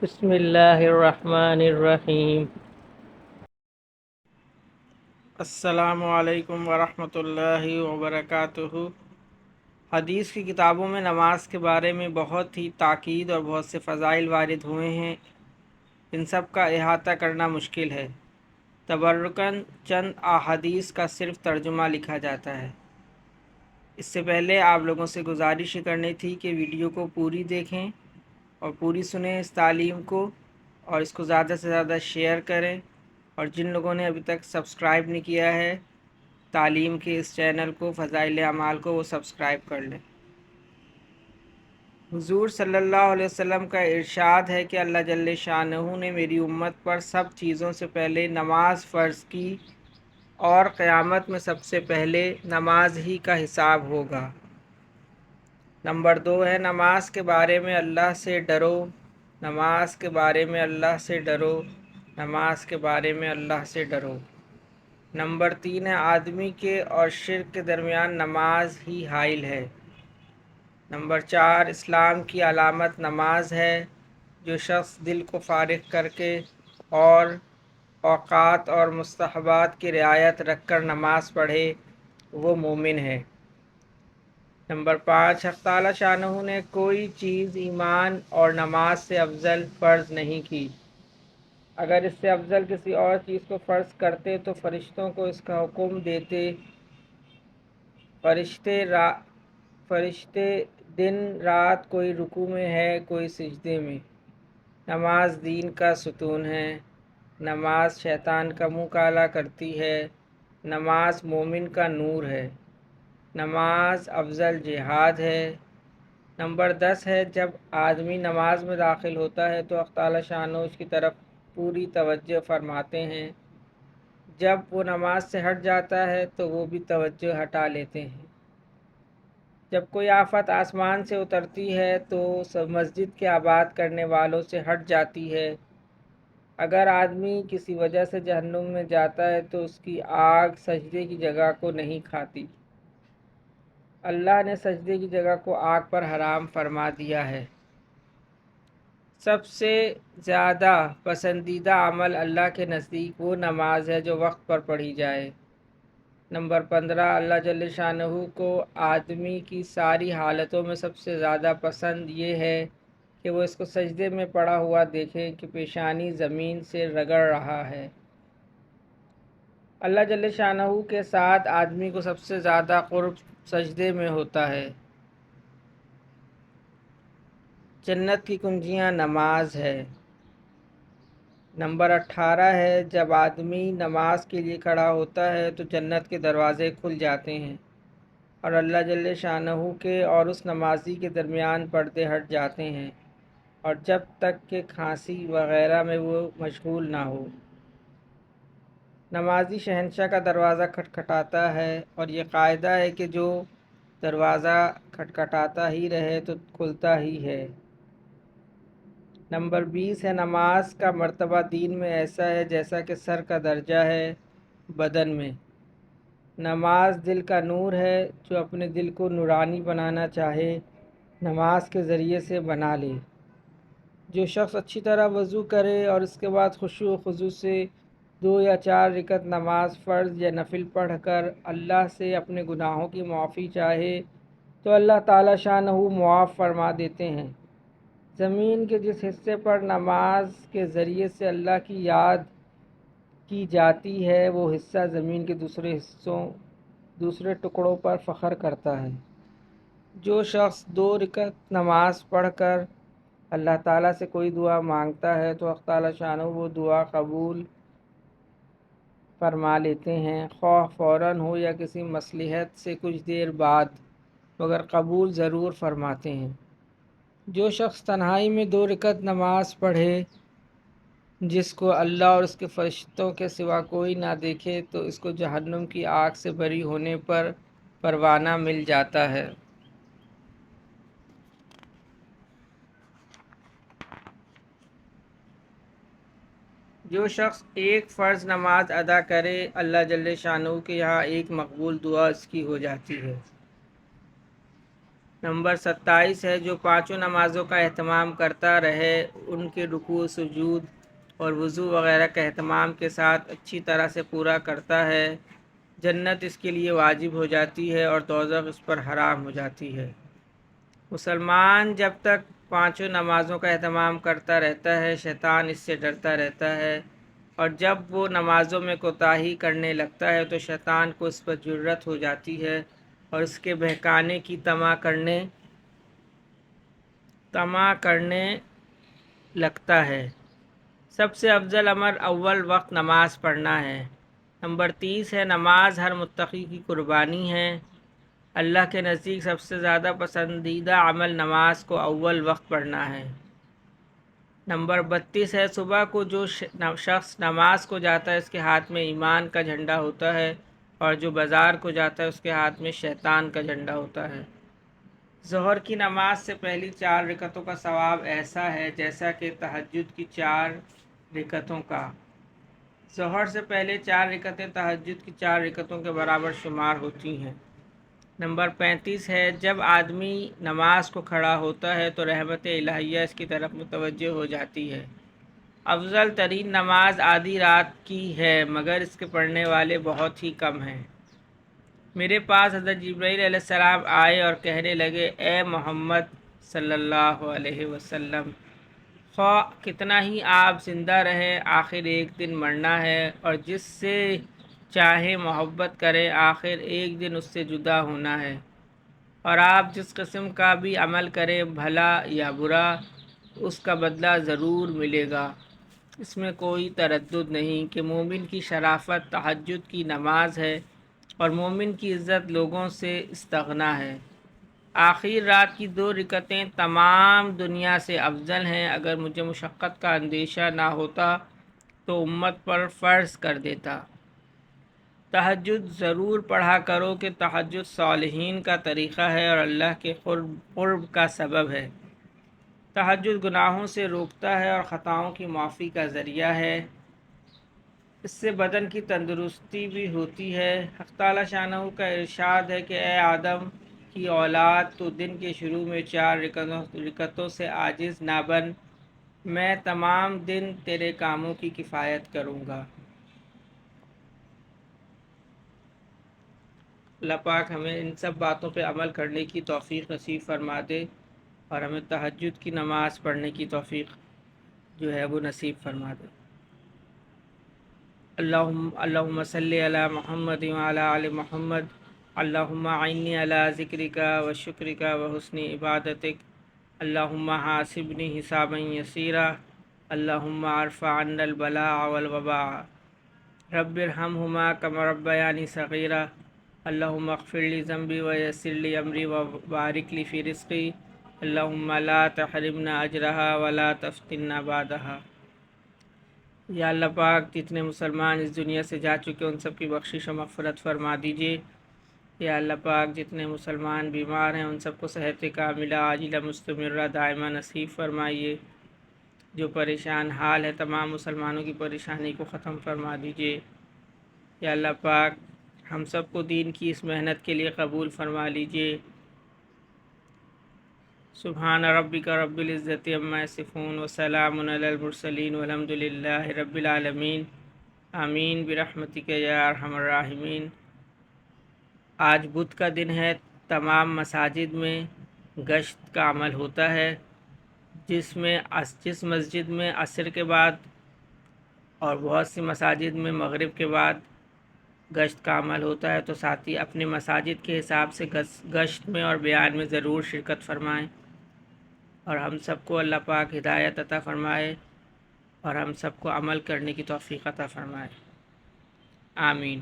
بسم اللہ الرحمن الرحیم۔ السلام علیکم ورحمۃ اللہ وبرکاتہ۔ حدیث کی کتابوں میں نماز کے بارے میں بہت ہی تاکید اور بہت سے فضائل وارد ہوئے ہیں، ان سب کا احاطہ کرنا مشکل ہے۔ تبرکاً چند احادیث کا صرف ترجمہ لکھا جاتا ہے۔ اس سے پہلے آپ لوگوں سے گزارش کرنی تھی کہ ویڈیو کو پوری دیکھیں اور پوری سنیں اس تعلیم کو، اور اس کو زیادہ سے زیادہ شیئر کریں، اور جن لوگوں نے ابھی تک سبسکرائب نہیں کیا ہے تعلیم کے اس چینل کو، فضائل اعمال کو، وہ سبسکرائب کر لیں۔ حضور صلی اللہ علیہ وسلم کا ارشاد ہے کہ اللہ جل شانہ نے میری امت پر سب چیزوں سے پہلے نماز فرض کی، اور قیامت میں سب سے پہلے نماز ہی کا حساب ہوگا۔ نمبر 2 ہے نماز کے بارے میں اللہ سے ڈرو، نماز کے بارے میں اللہ سے ڈرو، نماز کے بارے میں اللہ سے ڈرو۔ نمبر 3 ہے آدمی کے اور شرک کے درمیان نماز ہی حائل ہے۔ نمبر 4 اسلام کی علامت نماز ہے۔ جو شخص دل کو فارغ کر کے اور اوقات اور مستحبات کی رعایت رکھ کر نماز پڑھے وہ مومن ہے۔ نمبر 5 حق تعالی شانہ نے کوئی چیز ایمان اور نماز سے افضل فرض نہیں کی۔ اگر اس سے افضل کسی اور چیز کو فرض کرتے تو فرشتوں کو اس کا حکم دیتے۔ فرشتے دن رات کوئی رکوع میں ہے، کوئی سجدے میں۔ نماز دین کا ستون ہے۔ نماز شیطان کا منہ کالا کرتی ہے۔ نماز مومن کا نور ہے۔ نماز افضل جہاد ہے۔ نمبر 10 ہے جب آدمی نماز میں داخل ہوتا ہے تو حق تعالی شانہ اس کی طرف پوری توجہ فرماتے ہیں، جب وہ نماز سے ہٹ جاتا ہے تو وہ بھی توجہ ہٹا لیتے ہیں۔ جب کوئی آفت آسمان سے اترتی ہے تو مسجد کے آباد کرنے والوں سے ہٹ جاتی ہے۔ اگر آدمی کسی وجہ سے جہنم میں جاتا ہے تو اس کی آگ سجدے کی جگہ کو نہیں کھاتی۔ اللہ نے سجدے کی جگہ کو آگ پر حرام فرما دیا ہے۔ سب سے زیادہ پسندیدہ عمل اللہ کے نزدیک وہ نماز ہے جو وقت پر پڑھی جائے۔ نمبر 15 اللہ جل شانہ کو آدمی کی ساری حالتوں میں سب سے زیادہ پسند یہ ہے کہ وہ اس کو سجدے میں پڑا ہوا دیکھیں کہ پیشانی زمین سے رگڑ رہا ہے۔ اللہ جل شانہ کے ساتھ آدمی کو سب سے زیادہ قرب سجدے میں ہوتا ہے۔ جنت کی کنجیاں نماز ہے۔ نمبر 18 ہے جب آدمی نماز کے لیے کھڑا ہوتا ہے تو جنت کے دروازے کھل جاتے ہیں، اور اللہ جل شانہ کے اور اس نمازی کے درمیان پردے ہٹ جاتے ہیں، اور جب تک کہ کھانسی وغیرہ میں وہ مشغول نہ ہو۔ نمازی شہنشاہ کا دروازہ کھٹکھٹاتا ہے، اور یہ قاعدہ ہے کہ جو دروازہ کھٹکھٹاتا ہی رہے تو کھلتا ہی ہے۔ نمبر 20 ہے نماز کا مرتبہ دین میں ایسا ہے جیسا کہ سر کا درجہ ہے بدن میں۔ نماز دل کا نور ہے، جو اپنے دل کو نورانی بنانا چاہے نماز کے ذریعے سے بنا لے۔ جو شخص اچھی طرح وضو کرے اور اس کے بعد خشوع و خضوع سے 2 یا 4 رکعت نماز فرض یا نفل پڑھ کر اللہ سے اپنے گناہوں کی معافی چاہے تو اللہ تعالی شانہ معاف فرما دیتے ہیں۔ زمین کے جس حصے پر نماز کے ذریعے سے اللہ کی یاد کی جاتی ہے وہ حصہ زمین کے دوسرے ٹکڑوں پر فخر کرتا ہے۔ جو شخص 2 رکعت نماز پڑھ کر اللہ تعالیٰ سے کوئی دعا مانگتا ہے تو حق تعالی شانہ وہ دعا قبول فرما لیتے ہیں، خواہ فوراً ہو یا کسی مصلحت سے کچھ دیر بعد، مگر قبول ضرور فرماتے ہیں۔ جو شخص تنہائی میں 2 رکعت نماز پڑھے جس کو اللہ اور اس کے فرشتوں کے سوا کوئی نہ دیکھے تو اس کو جہنم کی آگ سے بری ہونے پر پروانہ مل جاتا ہے۔ جو شخص ایک فرض نماز ادا کرے اللہ جل شانہ کے یہاں ایک مقبول دعا اس کی ہو جاتی ہے۔ نمبر 27 ہے جو پانچوں نمازوں کا اہتمام کرتا رہے، ان کے رکوع، سجود اور وضو وغیرہ کا اہتمام کے ساتھ اچھی طرح سے پورا کرتا ہے، جنت اس کے لیے واجب ہو جاتی ہے اور دوزخ اس پر حرام ہو جاتی ہے۔ مسلمان جب تک پانچوں نمازوں کا اہتمام کرتا رہتا ہے، شیطان اس سے ڈرتا رہتا ہے، اور جب وہ نمازوں میں کوتاہی کرنے لگتا ہے تو شیطان کو اس پر جرأت ہو جاتی ہے اور اس کے بہکانے کی طمع کرنے لگتا ہے۔ سب سے افضل عمل اول وقت نماز پڑھنا ہے۔ نمبر 30 ہے نماز ہر متقی کی قربانی ہے۔ اللہ کے نزدیک سب سے زیادہ پسندیدہ عمل نماز کو اول وقت پڑھنا ہے۔ نمبر 32 ہے صبح کو جو شخص نماز کو جاتا ہے اس کے ہاتھ میں ایمان کا جھنڈا ہوتا ہے، اور جو بازار کو جاتا ہے اس کے ہاتھ میں شیطان کا جھنڈا ہوتا ہے۔ ظہر کی نماز سے پہلی 4 رکعتوں کا ثواب ایسا ہے جیسا کہ تہجد کی 4 رکعتوں کا۔ ظہر سے پہلے 4 رکعتیں تہجد کی 4 رکعتوں کے برابر شمار ہوتی ہیں۔ نمبر 35 ہے جب آدمی نماز کو کھڑا ہوتا ہے تو رحمت الہیہ اس کی طرف متوجہ ہو جاتی ہے۔ افضل ترین نماز آدھی رات کی ہے مگر اس کے پڑھنے والے بہت ہی کم ہیں۔ میرے پاس حضرت جبرائیل علیہ السلام آئے اور کہنے لگے، اے محمد صلی اللہ علیہ وسلم، خواہ کتنا ہی آپ زندہ رہیں آخر ایک دن مرنا ہے، اور جس سے چاہے محبت کریں آخر ایک دن اس سے جدا ہونا ہے، اور آپ جس قسم کا بھی عمل کریں بھلا یا برا اس کا بدلہ ضرور ملے گا۔ اس میں کوئی تردد نہیں کہ مومن کی شرافت تہجد کی نماز ہے اور مومن کی عزت لوگوں سے استغنا ہے۔ آخر رات کی 2 رکعتیں تمام دنیا سے افضل ہیں۔ اگر مجھے مشقت کا اندیشہ نہ ہوتا تو امت پر فرض کر دیتا۔ تہجد ضرور پڑھا کرو کہ تہجد صالحین کا طریقہ ہے اور اللہ کے قرب کا سبب ہے۔ تہجد گناہوں سے روکتا ہے اور خطاؤں کی معافی کا ذریعہ ہے۔ اس سے بدن کی تندرستی بھی ہوتی ہے۔ حق تعالی شانہ کا ارشاد ہے کہ اے آدم کی اولاد، تو دن کے شروع میں 4 رکعتوں سے عاجز نہ بن، میں تمام دن تیرے کاموں کی کفایت کروں گا۔ اللہ پاک ہمیں ان سب باتوں پہ عمل کرنے کی توفیق نصیب فرما دے، اور ہمیں تہجد کی نماز پڑھنے کی توفیق جو ہے وہ نصیب فرما دے۔ اللہم صلی علی محمد وعلی آل محمد، اللہم اعنی علی ذکرک و شکرک و حسن عبادتک، اللہم حاسبنی حسابا یسیرا، اللہم ارفع عنا البلاء والوباء، رب ارحمہما کما ربیانی صغیرا، اللہم اغفر لی ذنبی ویسر لی امری وبارک لی فی رزقی، اللہم لا تحرمنا اجرہا ولا تفتنا بعدہا۔ یا اللہ پاک جتنے مسلمان اس دنیا سے جا چکے ان سب کی بخشش و مغفرت فرما دیجیے۔ یا اللہ پاک جتنے مسلمان بیمار ہیں ان سب کو صحت کاملہ عاجلہ مستمرہ دائمہ نصیب فرمائیے۔ جو پریشان حال ہے تمام مسلمانوں کی پریشانی کو ختم فرما دیجیے۔ یا اللہ پاک ہم سب کو دین کی اس محنت کے لیے قبول فرما لیجیے۔ سبحان ربک رب العزت عما یصفون وسلام علی المرسلین والحمد للہ رب العالمین، آمین برحمتک یا ارحم الراحمین۔ آج بدھ کا دن ہے۔ تمام مساجد میں گشت کا عمل ہوتا ہے، جس مسجد میں عصر کے بعد اور بہت سی مساجد میں مغرب کے بعد گشت کا عمل ہوتا ہے، تو ساتھی اپنے مساجد کے حساب سے گشت میں اور بیان میں ضرور شرکت فرمائیں، اور ہم سب کو اللہ پاک ہدایت عطا فرمائے اور ہم سب کو عمل کرنے کی توفیق عطا فرمائے، آمین۔